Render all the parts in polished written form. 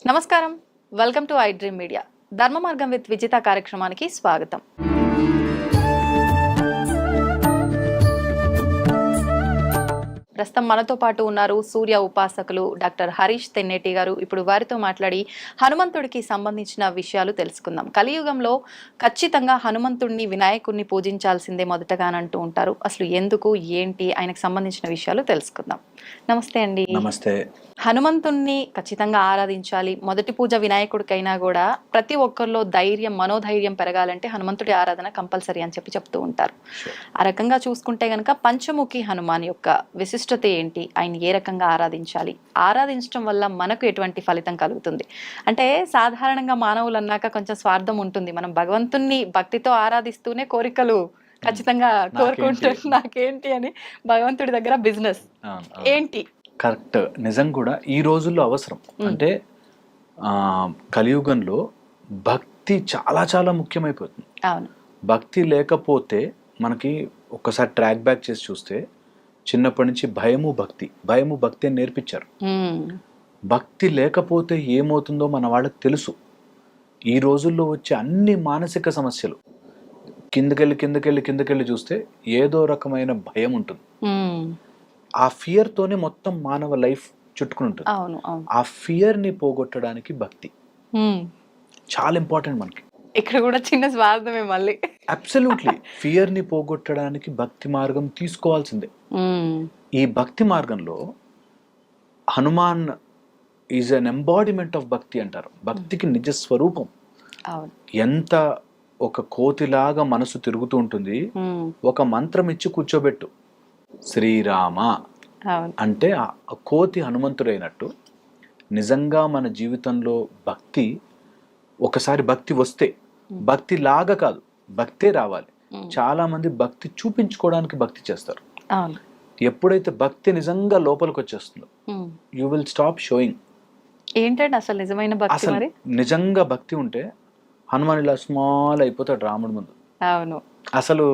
నమస్కారం, welcome to I dream media. ధర్మ మార్గం విత్ విజిత కార్యక్రమానికి స్వాగతం. ప్రస్తుతం మనతో పాటు ఉన్నారు సూర్య ఉపాసకులు డాక్టర్ హరీష్ తెన్నేటి గారు. ఇప్పుడు వారితో మాట్లాడి హనుమంతుడికి సంబంధించిన విషయాలు తెలుసుకుందాం. కలియుగంలో ఖచ్చితంగా హనుమంతుడిని, వినాయకుడిని పూజించాల్సిందే మొదటగా అంటూ ఉంటారు. అసలు ఎందుకు, ఏంటి, ఆయనకు సంబంధించిన విషయాలు తెలుసుకుందాం. నమస్తే అండి. నమస్తే. హనుమంతుణ్ణి ఖచ్చితంగా ఆరాధించాలి. మొదటి పూజ వినాయకుడికైనా కూడా ప్రతి ఒక్కరిలో ధైర్యం, మనోధైర్యం పెరగాలంటే హనుమంతుడి ఆరాధన కంపల్సరీ అని చెప్తూ ఉంటారు. ఆ రకంగా చూసుకుంటే గనక పంచముఖి హనుమాన్ యొక్క విశిష్టత ఏంటి, ఆయన ఏ రకంగా ఆరాధించాలి, ఆరాధించడం వల్ల మనకు ఎటువంటి ఫలితం కలుగుతుంది అంటే, సాధారణంగా మానవులు అన్నాక కొంచెం స్వార్థం ఉంటుంది. మనం భగవంతుణ్ణి భక్తితో ఆరాధిస్తూనే కోరికలు ఖచ్చితంగా కోరుకుంటారు. నాకేంటి అని భగవంతుడి దగ్గర బిజినెస్ ఏంటి. కరెక్ట్. నిజం కూడా ఈ రోజుల్లో అవసరం. అంటే కలియుగంలో భక్తి చాలా చాలా ముఖ్యమైపోతుంది. అవును. భక్తి లేకపోతే మనకి ఒక్కసారి ట్రాక్ బ్యాక్ చేసి చూస్తే చిన్నప్పటి నుంచి భయము భక్తి అని నేర్పించారు. భక్తి లేకపోతే ఏమవుతుందో మన వాళ్ళకి తెలుసు. ఈ రోజుల్లో వచ్చే అన్ని మానసిక సమస్యలు కిందకెళ్ళి చూస్తే ఏదో రకమైన భయం ఉంటుంది. ఆ ఫియర్ తోనే మొత్తం మానవ లైఫ్ చుట్టుకుని ఉంటుంది. ఆ ఫియర్ ని పోగొట్టడానికి భక్తి చాలా ఇంపార్టెంట్ మనకి. ఇక్కడ కూడా చిన్న స్వార్థమే మళ్ళీ. అబ్సల్యూట్లీ. ఫియర్ ని పోగొట్టడానికి భక్తి మార్గం తీసుకోవాల్సిందే. ఈ భక్తి మార్గంలో Hanuman is an embodiment of భక్తి అంటారు. భక్తికి నిజ స్వరూపం. ఎంత ఒక కోతిలాగా మనసు తిరుగుతూ ఉంటుంది. ఒక మంత్రం ఇచ్చి కూర్చోబెట్టు, శ్రీరామ అంటే ఆ కోతి హనుమంతుడైనట్టు నిజంగా మన జీవితంలో భక్తి, ఒకసారి భక్తి వస్తే, భక్తి లాగా కాదు, భక్తే రావాలి. చాలా మంది భక్తి చూపించుకోవడానికి భక్తి చేస్తారు. ఎప్పుడైతే భక్తి నిజంగా లోపలికి వచ్చేస్తుందో యూ విల్ స్టాప్ షోయింగ్. ఏంటంటే అసలు నిజమైన భక్తి, మరి నిజంగా భక్తి ఉంటే హనుమాన్ ఇలా స్మాల్ అయిపోతాడు రాముడి ముందు. అవును. అసలు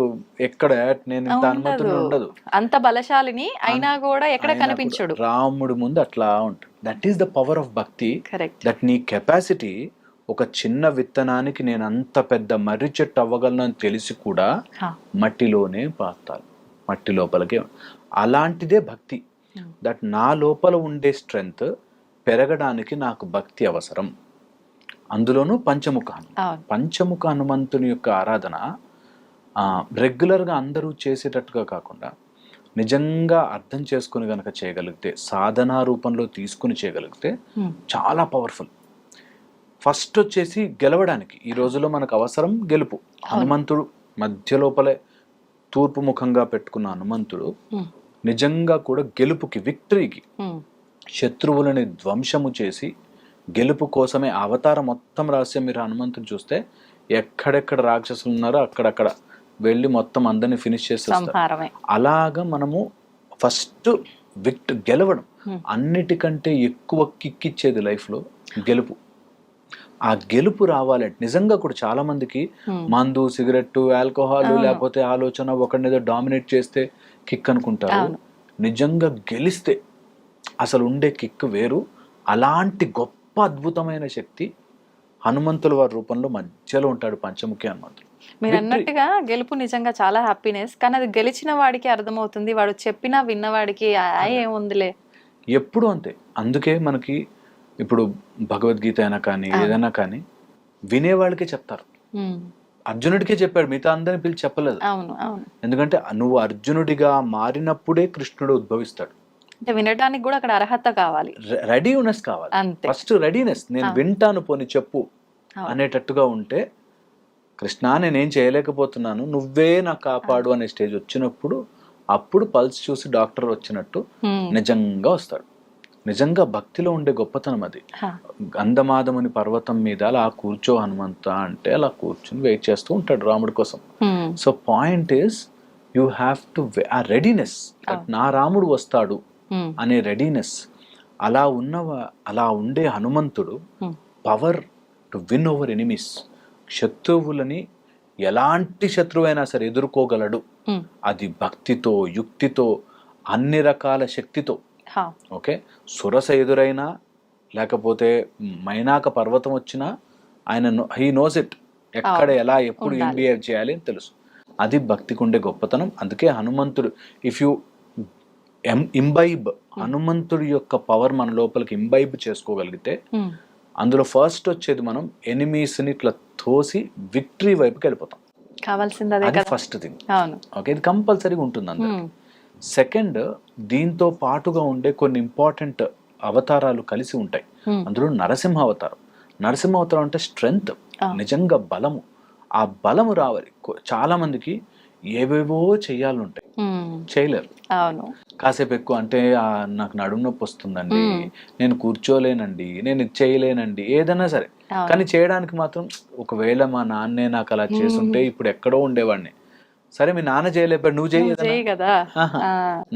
ఎక్కడ నేను ఇంత హనుమంతుడు ఉండదు, అంత బలశాలిని అయినా కూడా ఎక్కడ కనిపించడు రాముడి ముందు. అట్లా ఉంటుంది. That is the power of భక్తి. దట్ నీ కెపాసిటీ. ఒక చిన్న విత్తనానికి నేను అంత పెద్ద మర్రి చెట్టు అవ్వగలను అని తెలిసి కూడా మట్టిలోనే పాతాను, మట్టి లోపలికే. అలాంటిదే భక్తి. దట్ నా లోపల ఉండే స్ట్రెంగ్త్ పెరగడానికి నాకు భక్తి అవసరం. అందులోనూ పంచముఖ హనుమంతుని యొక్క ఆరాధన రెగ్యులర్గా అందరూ చేసేటట్టుగా కాకుండా నిజంగా అర్థం చేసుకుని గనక చేయగలిగితే, సాధనా రూపంలో తీసుకుని చేయగలిగితే చాలా పవర్ఫుల్. ఫస్ట్ వచ్చేసి గెలవడానికి ఈ రోజుల్లో మనకు అవసరం గెలుపు. హనుమంతుడు మధ్య లోపలే తూర్పు ముఖంగా పెట్టుకున్న హనుమంతుడు నిజంగా కూడా గెలుపుకి, విక్టరీకి, శత్రువులని ధ్వంసము చేసి గెలుపు కోసమే అవతారం. మొత్తం రహస్యం మీరు హనుమంతుడు చూస్తే ఎక్కడెక్కడ రాక్షసులు ఉన్నారో అక్కడక్కడ వెళ్ళి మొత్తం అందరినీ ఫినిష్ చేసేస్తారు. అలాగా మనము ఫస్ట్ గెలవడం. అన్నిటికంటే ఎక్కువ కిక్కిచ్చేది లైఫ్ లో గెలుపు. ఆ గెలుపు రావాలంటే నిజంగా కూడా చాలా మందికి మందు, సిగరెట్, ఆల్కహాల్, లేకపోతే ఆలోచన ఒకరినేదో డామినేట్ చేస్తే కిక్ అనుకుంటారు. నిజంగా గెలిస్తే అసలు ఉండే కిక్ వేరు. అలాంటి గొప్ప అద్భుతమైన శక్తి హనుమంతుల వారి రూపంలో మధ్యలో ఉంటాడు పంచముఖి హనుమంతుడు. మీరు అన్నట్టుగా గెలుపు నిజంగా చాలా హ్యాపీనెస్. కానీ అది గెలిచిన వాడికి అర్థమవుతుంది, వాడు చెప్పినా విన్నవాడికి ఏముందిలే ఎప్పుడు అంతే. అందుకే మనకి ఇప్పుడు భగవద్గీత అయినా కానీ ఏదైనా కానీ వినేవాళ్ళకే చెప్తారు. అర్జునుడికే చెప్పాడు, మిగతా అందరిని పిలిచి చెప్పలేదు. ఎందుకంటే నువ్వు అర్జునుడిగా మారినప్పుడే కృష్ణుడు ఉద్భవిస్తాడు. వినడానికి కూడా అక్కడ అర్హత కావాలి, రెడీనెస్ కావాలి. First readiness. నేను వింటాను, పోని చెప్పు అనేటట్టుగా ఉంటే, కృష్ణ నేనేం చేయలేకపోతున్నాను, నువ్వే నాకు కాపాడు అనే స్టేజ్ వచ్చినప్పుడు అప్పుడు పల్స్ చూసి డాక్టర్ వచ్చినట్టు నిజంగా వస్తాడు. నిజంగా భక్తిలో ఉండే గొప్పతనం అది. గంధమాదముని పర్వతం మీద అలా కూర్చో హనుమంత అంటే అలా కూర్చుని వెయిట్ చేస్తూ ఉంటాడు రాముడి కోసం. So point is you have to ఆ రెడీనెస్. నా రాముడు వస్తాడు అనే రెడీనెస్. అలా ఉండే హనుమంతుడు power to win over enemies. శత్రువులని ఎలాంటి శత్రువైనా సరే ఎదుర్కోగలడు. అది భక్తితో, యుక్తితో, అన్ని రకాల శక్తితో. ఓకే, సురస ఎదురైనా లేకపోతే మైనాక పర్వతం వచ్చినా ఆయన హీ నోస్ ఇట్, ఎక్కడ ఎలా ఎప్పుడు ఏం బిహేవ్ చేయాలి అని తెలుసు. అది భక్తికి ఉండే గొప్పతనం. అందుకే హనుమంతుడు ఇఫ్ యు ఇంబైబ్, హనుమంతుడి యొక్క పవర్ మన లోపలికి ఇంబైబ్ చేసుకోగలిగితే అందులో ఫస్ట్ వచ్చేది మనం ఎనిమీస్ని ఇట్లా తోసి విక్టరీ వైపుకి వెళ్ళిపోతాం. కావాల్సింది అది ఫస్ట్ థింగ్. ఓకే, ఇది కంపల్సరీగా ఉంటుంది అందరికి. సెకండ్, దీంతో పాటుగా ఉండే కొన్ని ఇంపార్టెంట్ అవతారాలు కలిసి ఉంటాయి. అందులో నరసింహ అవతారం. నరసింహ అవతారం అంటే స్ట్రెంగ్త్, నిజంగా బలము. ఆ బలము రావాలి. చాలా మందికి ఏవేవో చెయ్యాలని ఉంటాయి, చేయలేరు. కాసేపు ఎక్కువ అంటే నాకు నడుము నొప్పి వస్తుందండి, నేను కూర్చోలేనండి, నేను ఇది చేయలేనండి, ఏదైనా సరే. కానీ చేయడానికి మాత్రం ఒకవేళ మా నాన్నే నాకు అలా చేసుంటే ఇప్పుడు ఎక్కడో ఉండేవాడిని. సరే మీ నాన్న చేయలేపాడు, నువ్వు చేయి కదా.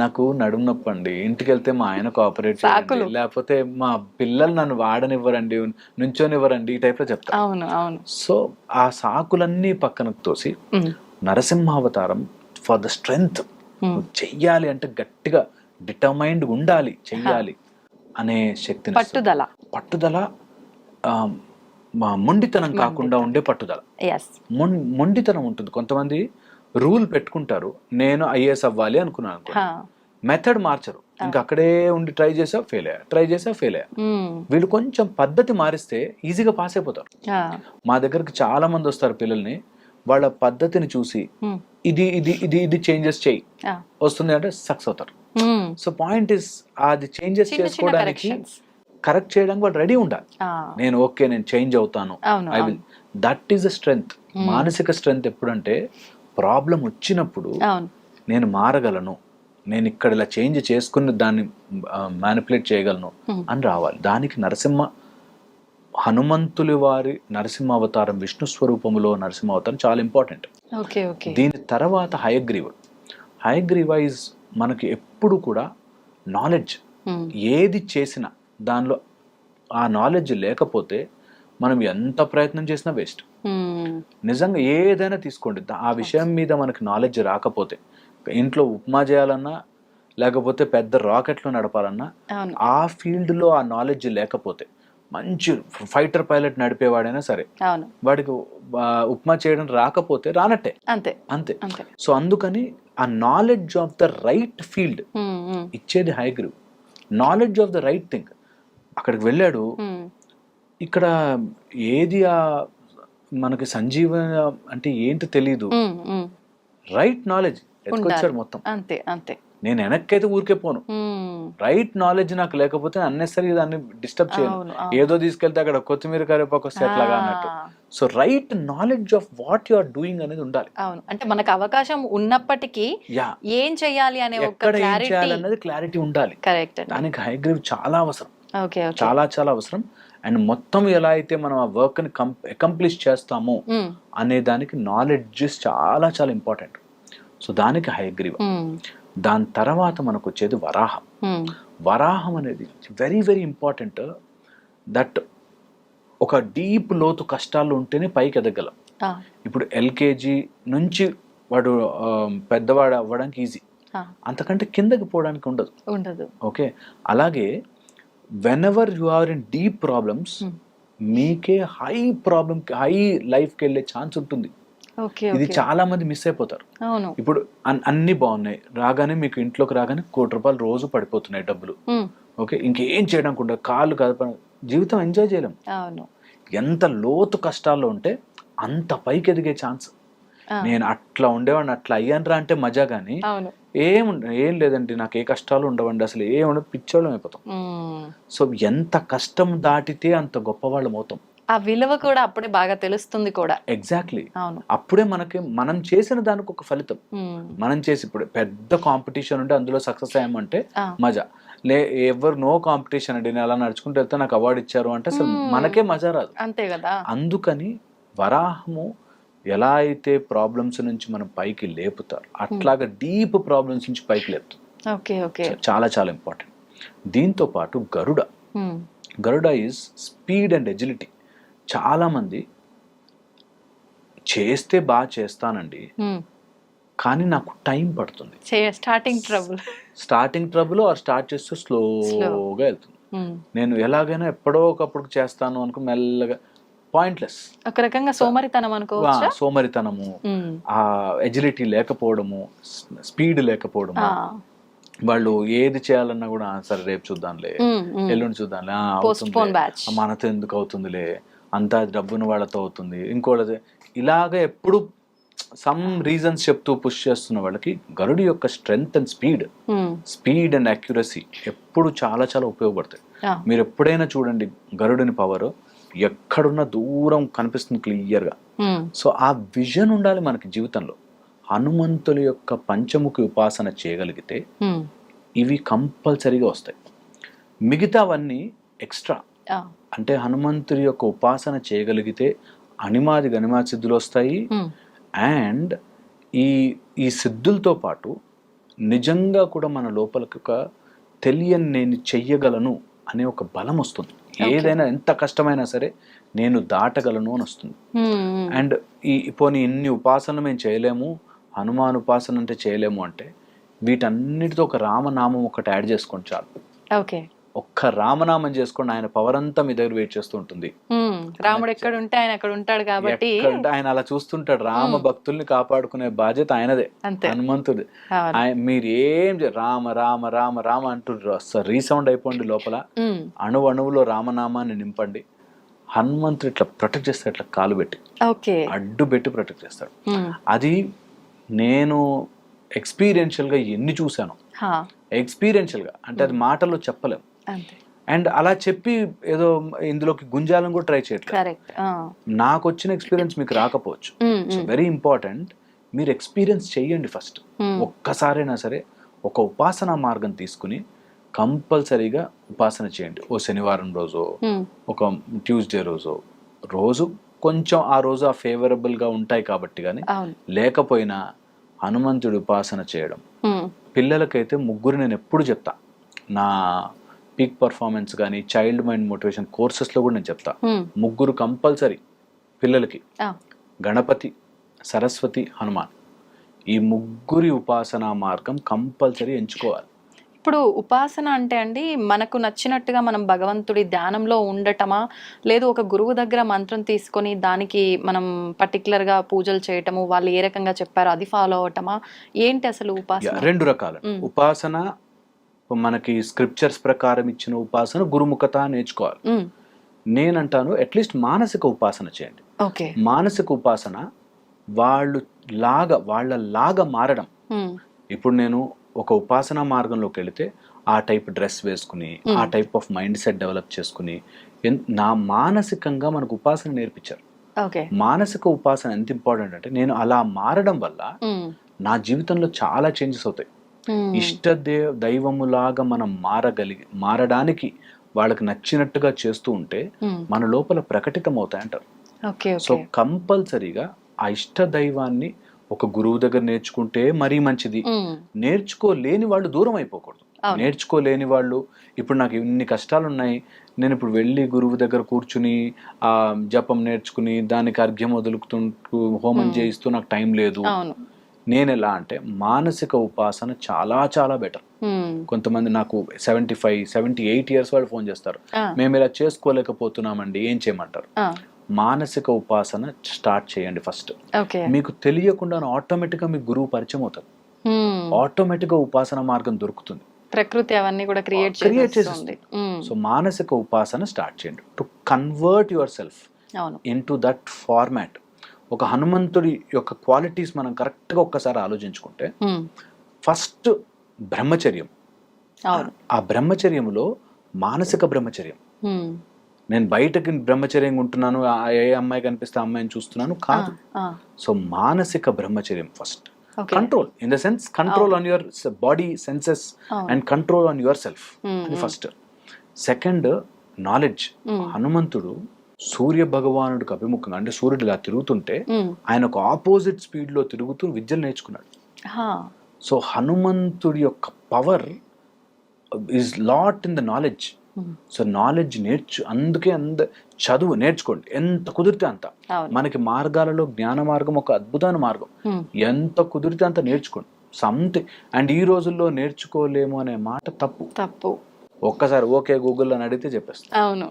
నాకు నడుము నొప్పి అండి, ఇంటికి వెళ్తే మా ఆయన కోఆపరేట్ చేయండి, లేకపోతే మా పిల్లలు నన్ను వాడనివ్వరండి, నుంచోనివ్వరండి, ఈ టైప్ లో చెప్తాను. సో ఆ సాకులన్నీ పక్కనకు తోసి నరసింహావతారం ఫర్ ద స్ట్రెంగ్త్, చెయ్యాలి అంటే గట్టిగా డిటర్మైన్డ్ ఉండాలి, చెయ్యాలి అనే శక్తిని, పట్టుదల, మొండితనం కాకుండా ఉండే పట్టుదల. మొండితనం ఉంటుంది. కొంతమంది రూల్ పెట్టుకుంటారు, నేను ఐఏఎస్ అవ్వాలి అనుకున్నాను, మెథడ్ మార్చరు, ఇంకా అక్కడే ఉండి ట్రై చేసా ఫెయిల్ అయ్యా. వీళ్ళు కొంచెం పద్ధతి మారిస్తే ఈజీగా పాస్ అయిపోతారు. మా దగ్గరకు చాలా మంది వస్తారు పిల్లల్ని, వాళ్ళ పద్ధతిని చూసి ఇది ఇది ఇది ఇది చేంజెస్ చేయి, వస్తుంది అంటే సక్సెస్ అవుతారు. సో పాయింట్ ఇస్, అది చేంజెస్ చేసుకోవడానికి, కరెక్ట్ చేయడానికి వాళ్ళు రెడీ ఉండాలి. నేను ఓకే, నేను చేంజ్ అవుతాను, I will. That is the strength. మానసిక స్ట్రెంగ్త్ ఎప్పుడంటే ప్రాబ్లం వచ్చినప్పుడు నేను మారగలను, నేను ఇక్కడ ఇలా చేంజ్ చేసుకుని దాన్ని మ్యానిపులేట్ చేయగలను అని రావాలి. దానికి హనుమంతులి వారి నరసింహ అవతారం, విష్ణు స్వరూపములో నరసింహ అవతారం చాలా ఇంపార్టెంట్. దీని తర్వాత హయగ్రీవ ఈజ్ మనకి ఎప్పుడు కూడా నాలెడ్జ్. ఏది చేసినా దానిలో ఆ నాలెడ్జ్ లేకపోతే మనం ఎంత ప్రయత్నం చేసినా వేస్ట్. నిజంగా ఏదైనా తీసుకోండి, ఆ విషయం మీద మనకి నాలెడ్జ్ రాకపోతే, ఇంట్లో ఉప్మా చేయాలన్నా లేకపోతే పెద్ద రాకెట్లు నడపాలన్నా, ఆ ఫీల్డ్లో ఆ నాలెడ్జ్ లేకపోతే, మంచి ఫైటర్ పైలట్ నడిపేవాడైనా సరే, వాడికి ఉప్మా చేయడం రాకపోతే రానట్టే, అంతే. సో అందుకని ఆ knowledge of the right field ఇచ్చేది Hayagriv. Knowledge of the right thing. అక్కడికి వెళ్ళాడు, ఇక్కడ ఏది మనకి సంజీవన అంటే ఏంటో తెలీదు, రైట్ నాలెడ్జ్ ఎత్తుకొచ్చాడు మొత్తం. అంతే. నేను వెనక్కైతే ఊరికే పోను, రైట్ నాలెడ్జ్ నాకు లేకపోతే అన్నెసరీ దాన్ని డిస్టర్బ్ చేయను. ఏదో తీసుకెళ్తే అక్కడ కొత్తిమీర కరివేపాకు వస్తే ఎట్లాగా అన్నట్టు. So right knowledge of what you are doing అనేది ఉండాలి. అంటే మనకు అవకాశం ఉన్నప్పటికీ ఏం చేయాలి అనే అన్నది క్లారిటీ ఉండాలి. దానికి హయగ్రీవ్ చాలా అవసరం, చాలా చాలా అవసరం. అండ్ మొత్తం ఎలా అయితే మనం ఆ వర్క్ ని అకంప్లిష్ చేస్తామో అనే దానికి నాలెడ్జ్ చాలా చాలా ఇంపార్టెంట్. సో దానికి హయగ్రీవ. దాని తర్వాత మనకు వచ్చేది వరాహం. వరాహం అనేది వెరీ వెరీ ఇంపార్టెంట్. దట్ ఒక డీప్ లోతు కష్టాలు ఉంటేనే పైకి ఎదగలం. ఇప్పుడు ఎల్కేజీ నుంచి వాడు పెద్దవాడు అవ్వడానికి ఈజీ, అంతకంటే కిందకి పోవడానికి ఉండదు. ఓకే, అలాగే whenever you are in deep problems, మీకే హై లైఫ్కి వెళ్ళే ఛాన్స్ ఉంటుంది. ఇది చాలా మంది మిస్ అయిపోతారు. ఇప్పుడు అన్ని బాగున్నాయి, రాగానే మీకు ఇంట్లోకి రాగానే ₹1,00,00,000 రోజు పడిపోతున్నాయి డబ్బులు. ఓకే, ఇంకేం చేయడానికి ఉండదు, కాళ్ళు కదప, జీవితం ఎంజాయ్ చేయలేం. ఎంత లోతు కష్టాల్లో ఉంటే అంత పైకి ఎదిగే ఛాన్స్. నేను అట్లా ఉండేవాడిని, అట్లా అయ్యానరా అంటే మజా, గానీ ఏం లేదండి, నాకు ఏ కష్టాలు ఉండవండి, అసలు ఏముండదు, పిచ్చోళ్ళం అయిపోతాం. సో ఎంత కష్టం దాటితే అంత గొప్పవాళ్ళం అవుతాం. ఆ విలువ కూడా అప్పుడే బాగా తెలుస్తుంది కూడా. ఎగ్జాక్ట్లీ, అప్పుడే మనం చేసిన దానికి ఒక ఫలితం. మనం చేసి ఇప్పుడు పెద్ద కాంపిటీషన్ ఉంటే అందులో సక్సెస్ అయ్యామంటే మజా, ఎవరు నో కాంపిటీషన్ అండి, నేను అలా నడుచుకుంటూ వెళ్తే నాకు అవార్డు ఇచ్చారు అంటే అసలు మనకే మజా రాదు. అంతే కదా. అందుకని వరాహము ఎలా అయితే ప్రాబ్లమ్స్ నుంచి మనం పైకి లేపుతారు, అట్లాగా డీప్ ప్రాబ్లమ్స్ నుంచి పైకి లేపుతుంది. చాలా చాలా ఇంపార్టెంట్. దీంతో పాటు గరుడ ఈజ్ స్పీడ్ అండ్ ఎజిలిటీ. చాలా మంది చేస్తే బాగా చేస్తానండి, కానీ నాకు టైం పడుతుంది, స్టార్టింగ్ ట్రబుల్ ఆర్ స్టార్ట్ చేస్తే స్లోగా వెళ్తుంది. నేను ఎలాగైనా ఎప్పుడో ఒకప్పుడు చేస్తాను అనుకో మెల్లగా పాయింట్లెస్, ఒక రకంగా సోమరితనం అనుకోవచ్చా? సోమరితనము, ఆ ఎజిలిటీ లేకపోవడము, స్పీడ్ లేకపోవడము. వాళ్ళు ఏది చేయాలన్నా కూడా సరే రేపు చూద్దాంలే, ఎల్లుండి చూద్దాంలే, అవుతుంది మనతో ఎందుకు అవుతుందిలే, అంతా డబ్బున వాళ్ళతో అవుతుంది, ఇంకోటి ఇలాగ ఎప్పుడు సమ్ రీజన్స్ చెప్తూ పుష్ చేస్తున్న వాళ్ళకి గరుడి యొక్క strength and speed and accuracy ఎప్పుడు చాలా చాలా ఉపయోగపడతాయి. మీరు ఎప్పుడైనా చూడండి గరుడిని పవర్ ఎక్కడున్న దూరం కనిపిస్తుంది క్లియర్గా. సో ఆ విజన్ ఉండాలి మనకి జీవితంలో. హనుమంతుల యొక్క పంచముఖి ఉపాసన చేయగలిగితే ఇవి కంపల్సరీగా వస్తాయి. మిగతావన్నీ ఎక్స్ట్రా. అంటే హనుమంతుడి యొక్క ఉపాసన చేయగలిగితే అనిమాది గణిమాది సిద్ధులు వస్తాయి. అండ్ ఈ సిద్ధులతో పాటు నిజంగా కూడా మన లోపలికి ఒక తెలియని నేను చెయ్యగలను అనే ఒక బలం వస్తుంది. ఏదైనా ఎంత కష్టమైనా సరే నేను దాటగలను అని వస్తుంది. అండ్ పోనీ ఇన్ని ఉపాసనలు మేము చేయలేము, హనుమాన్ ఉపాసన అంటే చేయలేము అంటే వీటన్నిటితో ఒక రామనామం ఒకటి యాడ్ చేసుకోండి చాలు. ఓకే, ఒక్క రామనామం చేసుకోండి, ఆయన పవర్ అంతా మీ దగ్గర వెయిట్ చేస్తూ ఉంటుంది. రాముడు ఎక్కడ ఉంటే ఆయన అక్కడ ఉంటాడు కాబట్టి ఆయన అలా చూస్తుంటాడు. రామ భక్తుల్ని కాపాడుకునే బాధ్యత ఆయనదే, హనుమంతుడి. మీరు ఏం రామ రామ రామ రామ అంటుండ్రు, రీసౌండ్ అయిపోండి లోపల, అణువులో రామనామాన్ని నింపండి. హనుమంతుడు ఇట్లా ప్రొటెక్ట్ చేస్తాడు, ఇట్లా కాలు పెట్టి అడ్డు పెట్టి ప్రొటెక్ట్ చేస్తాడు. అది నేను ఎక్స్పీరియన్షియల్గా ఎన్ని చూశాను, ఎక్స్పీరియన్షియల్గా అంటే అది మాటల్లో చెప్పలేము. అండ్ అలా చెప్పి ఏదో ఇందులోకి గుంజాలను కూడా ట్రై చేయట్లేదు. నాకు వచ్చిన ఎక్స్పీరియన్స్ మీకు రాకపోవచ్చు. సో వెరీ ఇంపార్టెంట్, మీరు ఎక్స్పీరియన్స్ చెయ్యండి ఫస్ట్. ఒక్కసారైనా సరే ఒక ఉపాసనా మార్గం తీసుకుని కంపల్సరీగా ఉపాసన చేయండి. ఓ శనివారం రోజు, ఒక ట్యూస్డే రోజు కొంచెం ఆ రోజు ఆ ఫేవరబుల్గా ఉంటాయి కాబట్టి, కానీ లేకపోయినా హనుమంతుడి ఉపాసన చేయడం. పిల్లలకైతే ముగ్గురు నేను ఎప్పుడు చెప్తా, నా పీక్ పర్ఫార్మెన్స్ కానీ చైల్డ్ మైండ్ మోటివేషన్ కోర్సెస్లో కూడా నేను చెప్తా, ముగ్గురు కంపల్సరీ పిల్లలకి. గణపతి, సరస్వతి, హనుమాన్, ఈ ముగ్గురి ఉపాసనా మార్గం కంపల్సరీ ఎంచుకోవాలి. ఇప్పుడు ఉపాసన అంటే అండి, మనకు నచ్చినట్టుగా మనం భగవంతుడి ధ్యానంలో ఉండటమా, లేదు ఒక గురువు దగ్గర మంత్రం తీసుకొని దానికి మనం పర్టికులర్గా పూజలు చేయటము, వాళ్ళు ఏ రకంగా చెప్పారో అది ఫాలో అవటమా, ఏంటి అసలు ఉపాసన? రెండు రకాలు. ఉపాసన మనకి స్క్రిప్చర్స్ ప్రకారం ఇచ్చిన ఉపాసన గురుముఖత నేర్చుకోవాలి. నేనంటాను అట్లీస్ట్ మానసిక ఉపాసన చేయండి. మానసిక ఉపాసన వాళ్ళలాగా మారడం. ఇప్పుడు నేను ఒక ఉపాసనా మార్గంలోకి వెళితే ఆ టైప్ డ్రెస్ వేసుకుని, ఆ type of mind set develop చేసుకుని, నా మానసికంగా మనకు ఉపాసన నేర్పించారు. మానసిక ఉపాసన ఎంత ఇంపార్టెంట్ అంటే, నేను అలా మారడం వల్ల నా జీవితంలో చాలా చేంజెస్ అవుతాయి. ఇష్ట దైవములాగా మనం మారడానికి వాళ్ళకి నచ్చినట్టుగా చేస్తూ ఉంటే మన లోపల ప్రకటితం అవుతాయంటారు. సో కంపల్సరీగా ఆ ఇష్ట దైవాన్ని ఒక గురువు దగ్గర నేర్చుకుంటే మరీ మంచిది. నేర్చుకోలేని వాళ్ళు దూరం అయిపోకూడదు. నేర్చుకోలేని వాళ్ళు, ఇప్పుడు నాకు ఇన్ని కష్టాలు ఉన్నాయి, నేను ఇప్పుడు వెళ్ళి గురువు దగ్గర కూర్చుని ఆ జపం నేర్చుకుని దానికి అర్ఘ్యం వదులుతుంటూ హోమం చేయిస్తూ నాకు టైం లేదు. నేను ఎలా అంటే మానసిక ఉపాసన చాలా చాలా బెటర్. కొంతమంది నాకు 75-78 ఇయర్స్ వాళ్ళు ఫోన్ చేస్తారు, మేము ఇలా చేసుకోలేకపోతున్నామండి, ఏం చేయమంటారు? మానసిక ఉపాసన స్టార్ట్ చేయండి ఫస్ట్. మీకు తెలియకుండా ఆటోమేటిక్ గా మీకు గురువు పరిచయం అవుతారు. ఆటోమేటిక్ గా ఉపాసన మార్గం దొరుకుతుంది. ప్రకృతి అవన్నీ కూడా క్రియేట్ చేస్తుంది. సో మానసిక ఉపాసన స్టార్ట్ చేయండి to convert your self into that format. ఒక హనుమంతుడి యొక్క క్వాలిటీస్ మనం కరెక్ట్ గా ఒక్కసారి ఆలోచించుకుంటే, ఫస్ట్ బ్రహ్మచర్యం. ఆ బ్రహ్మచర్యంలో మానసిక బ్రహ్మచర్యం. నేను బయటకి బ్రహ్మచర్యంగా ఉంటున్నాను, ఏ అమ్మాయి కనిపిస్తే అమ్మాయిని చూస్తున్నాను కాదు. సో మానసిక బ్రహ్మచర్యం first. Control in the sense, control on your body senses and control on your self, అది ఫస్ట్. Second, knowledge. హనుమంతుడు సూర్య భగవానుడికి అభిముఖంగా, అంటే సూర్యుడు ఇలా తిరుగుతుంటే ఆయనకు ఆపోజిట్ స్పీడ్ లో తిరుగుతూ విద్యలు నేర్చుకున్నాడు. సో హనుమంతుడి యొక్క power is lot in the knowledge. So knowledge అందుకే చదువు నేర్చుకోండి, ఎంత కుదిరితే అంత. మనకి మార్గాలలో జ్ఞాన మార్గం ఒక అద్భుతమైన మార్గం. ఎంత కుదిరితే అంత నేర్చుకోండి సంథింగ్. అండ్ ఈ రోజుల్లో నేర్చుకోలేము అనే మాట తప్పు. ఒక్కసారి ఓకే గూగుల్ అని అడిగితే చెప్పేస్తాను. అవును,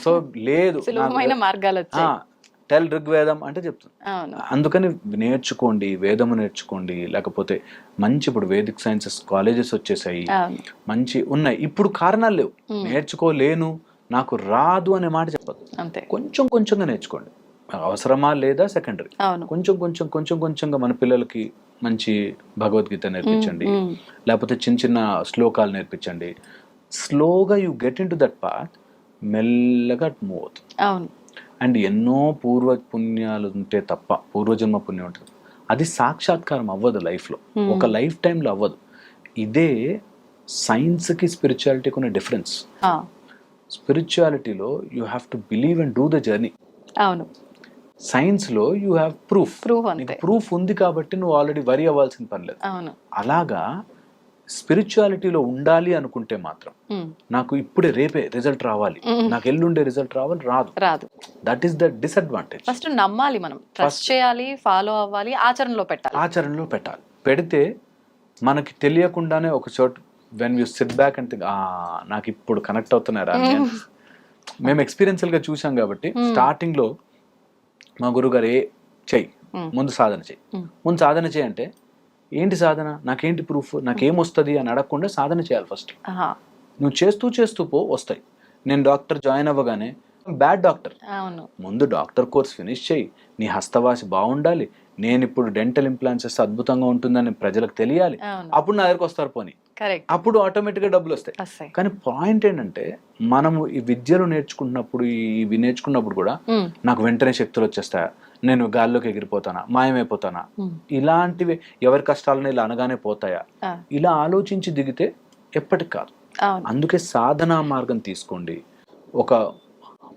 సో లేదు సులభమైన మార్గాలు వచ్చాయి. టెల్ ఋగ్వేదం అంటే చెప్తుంది. అవును, అందుకని నేర్చుకోండి, వేదము నేర్చుకోండి. లేకపోతే మంచి ఇప్పుడు వేదిక్ సైన్సెస్ కాలేజెస్ వచ్చేసాయి, అవును, మంచి ఉన్నాయి. ఇప్పుడు కారణాలు లేవు, నేర్చుకోలేను నాకు రాదు అనే మాట చెప్పదు. అంతే, కొంచెం కొంచెంగా నేర్చుకోండి. అవసరమా లేదా సెకండరీ. అవును, కొంచెం కొంచెం కొంచెం కొంచెంగా మన పిల్లలకి మంచి భగవద్గీత నేర్పించండి, లేకపోతే చిన్న చిన్న శ్లోకాలు నేర్పించండి. స్లోగా you get in to that path, మెల్లగా మూవ్ అవుతుంది. అవును, అండ్ ఎన్నో పూర్వ పుణ్యాలు ఉంటే తప్ప, పూర్వజన్మ పుణ్యం ఉంటుంది, అది సాక్షాత్కారం అవ్వదు లైఫ్లో, ఒక లైఫ్ టైంలో అవ్వదు. ఇదే సైన్స్కి స్పిరిచువాలిటీకి ఉన్న డిఫరెన్స్. స్పిరిచువాలిటీలో you have to believe and do the journey. అవును, సైన్స్లో యూ హ్యావ్ ప్రూఫ్. నీకు ప్రూఫ్ ఉంది కాబట్టి నువ్వు ఆల్రెడీ వరి అవ్వాల్సిన పని లేదు. అవును, అలాగా స్పిరిచువాలిటీలో ఉండాలి అనుకుంటే మాత్రం నాకు ఇప్పుడే రేపే రిజల్ట్ రావాలి, నాకు ఎల్లుండే రిజల్ట్ రావాలి, రాదు. That is the disadvantage. First నమ్మాలి, మనం ట్రస్ట్ చేయాలి, ఫాలో అవ్వాలి, ఆచరణలో పెట్టాలి. పెడితే మనకి తెలియకుండానే ఒక చోటు వెన్ యూ సిట్ బ్యాక్ అంటే నాకు ఇప్పుడు కనెక్ట్ అవుతున్నారా అని. మేము ఎక్స్పీరియన్షియల్గా చూసాం కాబట్టి స్టార్టింగ్ లో మా గురుగారు ముందు సాధన చేయి అంటే ఏంటి సాధన, నాకేంటి ప్రూఫ్, నాకేమొస్తుంది అని అడగకుండా సాధన చేయాలి ఫస్ట్. నువ్వు చేస్తూ పో, వస్తాయి. నేను డాక్టర్ జాయిన్ అవ్వగానే బ్యాడ్ డాక్టర్, ముందు డాక్టర్ కోర్స్ ఫినిష్ చేయి, నీ హస్తవాసి బాగుండాలి, నేను ఇప్పుడు డెంటల్ ఇంప్లాంట్స్ అద్భుతంగా ఉంటుందని ప్రజలకు తెలియాలి, అప్పుడు నా దగ్గరకు వస్తారు పోనీ, అప్పుడు ఆటోమేటిక్గా డబ్బులు వస్తాయి. కానీ పాయింట్ ఏంటంటే మనము ఈ విద్యలు నేర్చుకుంటున్నప్పుడు, ఇవి నేర్చుకున్నప్పుడు కూడా నాకు వెంటనే శక్తులు వచ్చేస్తాయా, నేను గాల్లోకి ఎగిరిపోతానా, మాయమైపోతానా, ఇలాంటివి ఎవరి కష్టాలను ఇలా అనగానే పోతాయా, ఇలా ఆలోచించి దిగితే ఎప్పటికి కాదు. అందుకే సాధనా మార్గం తీసుకోండి. ఒక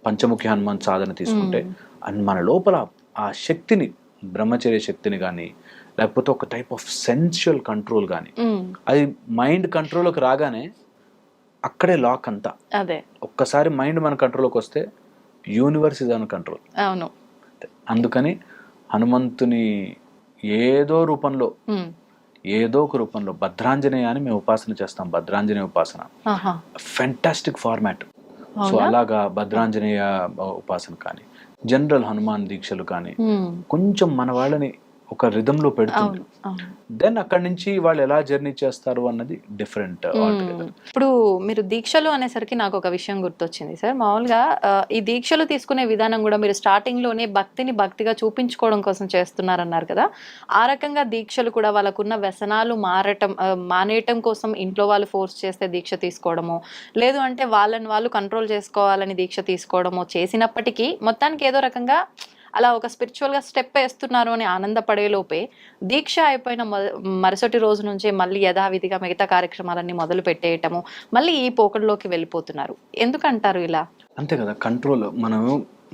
పంచముఖి హనుమాన్ సాధన తీసుకుంటే మన లోపల ఆ శక్తిని, బ్రహ్మచర్య శక్తిని కానీ, లేకపోతే ఒక టైప్ ఆఫ్ సెన్షువల్ కంట్రోల్ కానీ, అది మైండ్ కంట్రోల్లోకి రాగానే అక్కడే లాక్ అంతా. ఒక్కసారి మైండ్ మన కంట్రోల్లోకి వస్తే యూనివర్స్ ఇస్ ఆన్ కంట్రోల్. అవును, అందుకని హనుమంతుని ఏదో ఒక రూపంలో భద్రాంజనేయ అని మేము ఉపాసన చేస్తాం. భద్రాంజనేయ ఉపాసన ఫెంటాస్టిక్ ఫార్మాట్. సో అలాగా భద్రాంజనేయ ఉపాసన కానీ, జనరల్ హనుమాన్ దీక్షలు కానీ కొంచెం మన వాళ్ళని ఒక రిథంలో పెడుతుంది. దెన్ అక్కడి నుంచి వాళ్ళు ఎలా జర్నీ చేస్తారు అన్నది డిఫరెంట్. ఇప్పుడు మీరు దీక్షలు అనేసరికి నాకు ఒక విషయం గుర్తొచ్చింది సార్. మామూలుగా ఈ దీక్షలు తీసుకునే విధానం కూడా మీరు స్టార్టింగ్ లోనే భక్తిగా చూపించుకోవడం కోసం చేస్తున్నారన్నారు కదా. ఆ రకంగా దీక్షలు కూడా వాళ్ళకున్న వ్యసనాలు మానేయటం కోసం ఇంట్లో వాళ్ళు ఫోర్స్ చేస్తే దీక్ష తీసుకోవడము, లేదు అంటే వాళ్ళని వాళ్ళు కంట్రోల్ చేసుకోవాలని దీక్ష తీసుకోవడము చేసినప్పటికీ మొత్తానికి ఏదో రకంగా అలా ఒక స్పిరిచువల్గా స్టెప్ వేస్తున్నారు అని ఆనందపడే లోపే దీక్ష అయిపోయిన మరుసటి రోజు నుంచే మళ్ళీ యథావిధిగా మిగతా కార్యక్రమాలన్నీ మొదలు పెట్టేయటము, మళ్ళీ ఈ పోకడలోకి వెళ్ళిపోతున్నారు. ఎందుకంటారు ఇలా? అంతే కదా, కంట్రోల్. మనం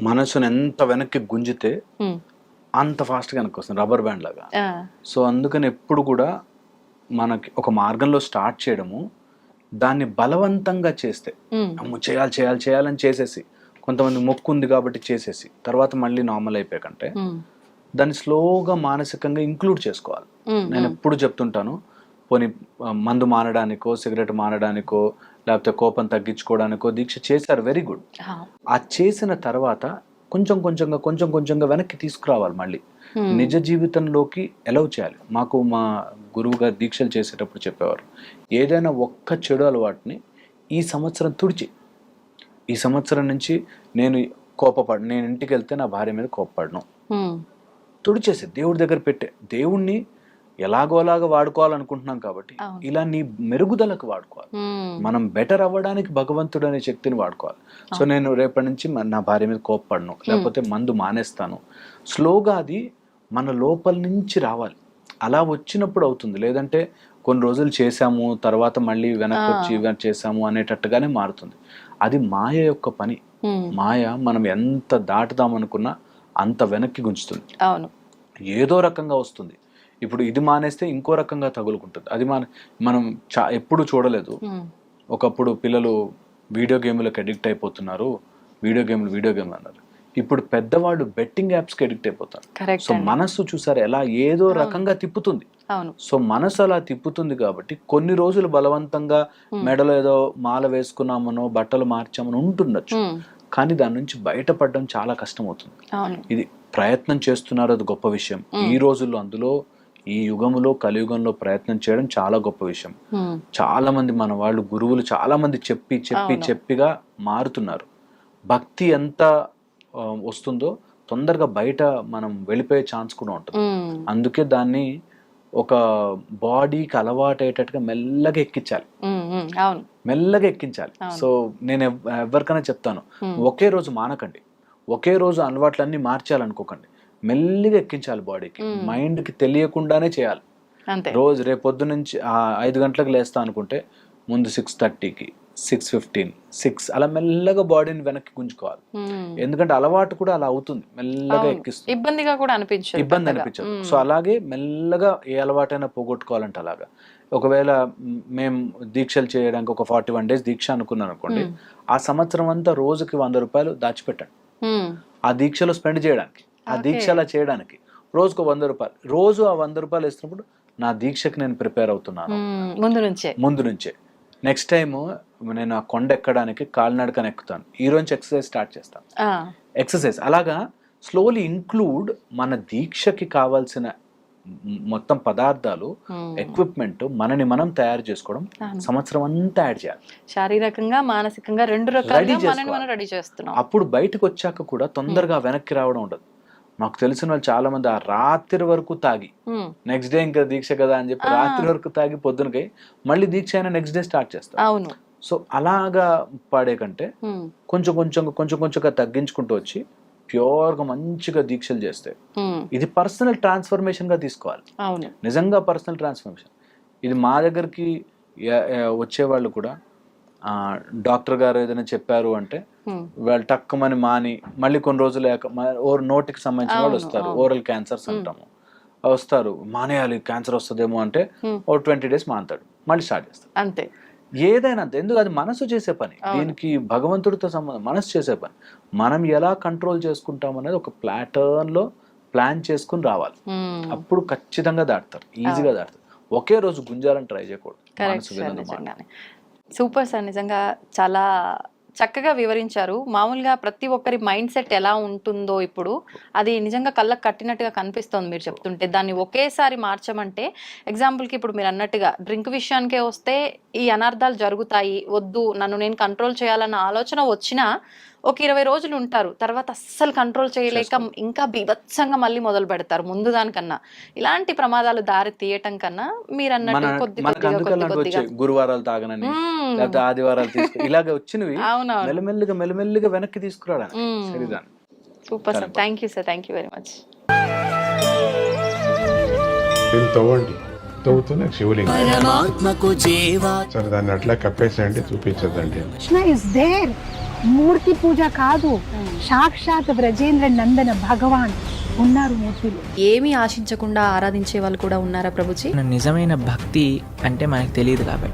మనసును ఎంత వెనక్కి గుంజితే అంత ఫాస్ట్గా వెనక్కి వస్తుంది, రబ్బర్ బ్యాండ్ లాగా. సో అందుకని ఎప్పుడు కూడా మనకి ఒక మార్గంలో స్టార్ట్ చేయడము, దాన్ని బలవంతంగా చేస్తే చేయాలని చేసేసి, కొంతమంది మొక్కు ఉంది కాబట్టి చేసేసి తర్వాత మళ్ళీ నార్మల్ అయిపోయాకంటే దాన్ని స్లోగా మానసికంగా ఇంక్లూడ్ చేసుకోవాలి. నేను ఎప్పుడు చెప్తుంటాను, పోనీ మందు మానడానికో, సిగరెట్ మానడానికో, లేకపోతే కోపం తగ్గించుకోవడానికో దీక్ష చేశారు, వెరీ గుడ్. ఆ చేసిన తర్వాత కొంచెం కొంచెంగా వెనక్కి తీసుకురావాలి, మళ్ళీ నిజ జీవితంలోకి ఎలవ్ చేయాలి. మాకు మా గురువు గారు దీక్షలు చేసేటప్పుడు చెప్పేవారు, ఏదైనా ఒక్క చెడు అలవాటుని ఈ సంవత్సరం తుడిచి, ఈ సంవత్సరం నుంచి నేను ఇంటికి వెళ్తే నా భార్య మీద కోపపడను, తుడిచేసి దేవుడి దగ్గర పెట్టే, దేవుణ్ణి ఎలాగోలాగా వాడుకోవాలనుకుంటున్నాం కాబట్టి ఇలా నీ మెరుగుదలకు వాడుకోవాలి. మనం బెటర్ అవ్వడానికి భగవంతుడు అనే శక్తిని వాడుకోవాలి. సో నేను రేపటి నుంచి నా భార్య మీద కోపపడను, లేకపోతే మందు మానేస్తాను. స్లోగా అది మన లోపల నుంచి రావాలి. అలా వచ్చినప్పుడు అవుతుంది. లేదంటే కొన్ని రోజులు చేసాము, తర్వాత మళ్ళీ వెనక్కి వచ్చి చేసాము అనేటట్టుగానే మారుతుంది. అది మాయ యొక్క పని. మాయ మనం ఎంత దాటుదామనుకున్నా అంత వెనక్కి గుంచుతుంది, ఏదో రకంగా వస్తుంది. ఇప్పుడు ఇది మానేస్తే ఇంకో రకంగా తగులుకుంటుంది. అది మనం ఎప్పుడు చూడలేదు. ఒకప్పుడు పిల్లలు వీడియో గేమ్లకు అడిక్ట్ అయిపోతున్నారు, వీడియో గేమ్లు అన్నారు. ఇప్పుడు పెద్దవాళ్ళు బెట్టింగ్ యాప్స్ కి అడిక్ట్ అయిపోతారు. కరెక్ట్. సో మనస్సు చూసారు ఎలా ఏదో రకంగా తిప్పుతుంది. అవును. సో మనసు అలా తిప్పుతుంది కాబట్టి కొన్ని రోజులు బలవంతంగా మెడలో ఏదో మాల వేసుకున్నామనో బట్టలు మార్చామనో ఉంటుండొచ్చు, కానీ దాని నుంచి బయటపడడం చాలా కష్టం అవుతుంది. అవును. ఇది ప్రయత్నం చేస్తున్నారు, అది గొప్ప విషయం. ఈ రోజుల్లో అందులో ఈ యుగంలో కలియుగంలో ప్రయత్నం చేయడం చాలా గొప్ప విషయం. చాలా మంది మన వాళ్ళు గురువులు చాలా మంది చెప్పిగా మారుతున్నారు. భక్తి ఎంత వస్తుందో తొందరగా బయట మనం వెళ్ళిపోయే ఛాన్స్ కూడా ఉంటుంది. అందుకే దాన్ని ఒక బాడీకి అలవాటు అయ్యేటట్టుగా మెల్లగా ఎక్కించాలి. మెల్లగా ఎక్కించాలి. సో నేను ఎవరికైనా చెప్తాను, ఒకే రోజు మానకండి, ఒకే రోజు అలవాట్లన్నీ మార్చాలనుకోకండి, మెల్లిగా ఎక్కించాలి బాడీకి. మైండ్కి తెలియకుండానే చేయాలి. రోజు రేపు పొద్దు నుంచి 5 గంటలకు లేస్తా అనుకుంటే ముందు 6:30కి 6:15 6 అలా మెల్లగా బాడీని వెనక్కి గుంజుకోవాలి. ఎందుకంటే అలవాటు కూడా అలా అవుతుంది, మెల్లగా ఎక్కిస్తుంది. ఇబ్బందిగా కూడా అనిపించదు, ఇబ్బంది అనిపించదు. సో అలాగే మెల్లగా ఏ అలవాటైనా పోగొట్టుకోవాలంటే అలాగా. ఒకవేళ మేము దీక్షలు చేయడానికి ఒక 41 days దీక్ష అనుకున్నాను అనుకోండి, ఆ సంవత్సరం అంతా రోజుకి 100 రూపాయలు దాచిపెట్టండి ఆ దీక్షలో స్పెండ్ చేయడానికి, ఆ దీక్ష అలా చేయడానికి. రోజుకు 100 రూపాయలు, రోజు ఆ 100 రూపాయలు వేసినప్పుడు నా దీక్షకి నేను ప్రిపేర్ అవుతున్నాను ముందు నుంచే. నెక్స్ట్ టైం నేను ఆ కొండ ఎక్కడానికి కాలినడకని ఎక్కుతాను, ఈ రోజు ఎక్సర్సైజ్ స్టార్ట్ చేస్తాను. ఎక్సర్సైజ్ అలాగా స్లోలీ ఇంక్లూడ్ మన దీక్షకి కావాల్సిన మొత్తం పదార్థాలు, ఎక్విప్మెంట్ మనని మనం తయారు చేసుకోవడం, సంవత్సరం అంతా యాడ్ చేయాలి. శారీరకంగా మానసికంగా 2 రకాలుగా రెడీ చేస్తున్నాం. అప్పుడు బయటకు వచ్చాక కూడా తొందరగా వెనక్కి రావడం ఉండదు. నాకు తెలిసిన వాళ్ళు చాలా మంది ఆ రాత్రి వరకు తాగి నెక్స్ట్ డే ఇంకా దీక్ష కదా అని చెప్పి రాత్రి వరకు తాగి పొద్దునకి మళ్ళీ దీక్ష అయినా నెక్స్ట్ డే స్టార్ట్ చేస్తారు. అవును. సో అలాగా పాడే కంటే కొంచెంగా తగ్గించుకుంటూ వచ్చి ప్యూర్ గా మంచిగా దీక్షలు చేస్తే ఇది పర్సనల్ ట్రాన్స్ఫర్మేషన్ గా తీసుకోవాలి. నిజంగా పర్సనల్ ట్రాన్స్ఫర్మేషన్. ఇది మా దగ్గరికి వచ్చేవాళ్ళు కూడా డాక్టర్ గారు ఏదైనా చెప్పారు అంటే వాళ్ళు టక్కుమని మాని మళ్ళీ కొన్ని రోజులు నోటికి సంబంధించిన వాళ్ళు వస్తారు, ఓరల్ క్యాన్సర్స్ అంటాము, వస్తారు, మానేయాలి క్యాన్సర్ వస్తుందేమో అంటే ఓ 20 days మానుతాడు, మళ్ళీ స్టార్ట్ చేస్తాడు. అంతే. ఏదైనా అంతే. ఎందుకు అది మనసు చేసే పని, దీనికి భగవంతుడితో సంబంధం, మనసు చేసే పని. మనం ఎలా కంట్రోల్ చేసుకుంటాం అనేది ఒక ప్యాటర్న్ లో ప్లాన్ చేసుకుని రావాలి. అప్పుడు ఖచ్చితంగా దాటుతారు, ఈజీగా దాటుతారు. ఒకే రోజు గుంజాలని ట్రై చేయకూడదు. సూపర్ సార్, నిజంగా చాలా చక్కగా వివరించారు. మామూలుగా ప్రతి ఒక్కరి మైండ్ సెట్ ఎలా ఉంటుందో ఇప్పుడు అది నిజంగా కళ్ళకు కట్టినట్టుగా కనిపిస్తోంది మీరు చెప్తుంటే. దాన్ని ఒకేసారి మార్చమంటే, ఎగ్జాంపుల్కి ఇప్పుడు మీరు అన్నట్టుగా డ్రింక్ విషయానికే వస్తే ఈ అనర్థాలు జరుగుతాయి, వద్దు నన్ను నేను కంట్రోల్ చేయాలన్న ఆలోచన వచ్చినా ఒక 20 రోజులు ఉంటారు, తర్వాత అస్సలు కంట్రోల్ చేయలేక ఇంకా బీభత్సంగా మళ్ళీ మొదలు పెడతారు ముందు దానికన్నా. ఇలాంటి ప్రమాదాలు దారి తీయటం కన్నా మీరు అన్నట్టు కొద్దిగా గురువారాలు తాగనని లేకపోతే ఆదివారాలు తీసుకు ఇలాగ వచ్చినవి మెల్లమెల్లిగా వెనక్కి తీసుకురావడానికి శరీరాన్ని. Super sir, thank you sir, thank you very much. తవ్వుతూనే శివలింగం సరే దాన్ని అట్లా కప్పేసేయండి, చూపించదండి. మూర్తి పూజ కాదు, సాక్షాత్ బ్రజేంద్ర నందన భగవాన్ ఉన్నారు మూర్తిలో. ఏమీ ఆశించకుండా ఆరాధించే వాళ్ళు కూడా ఉన్నారా ప్రభుజీ? నిజమైన భక్తి అంటే మనకు తెలియదు కాబట్టి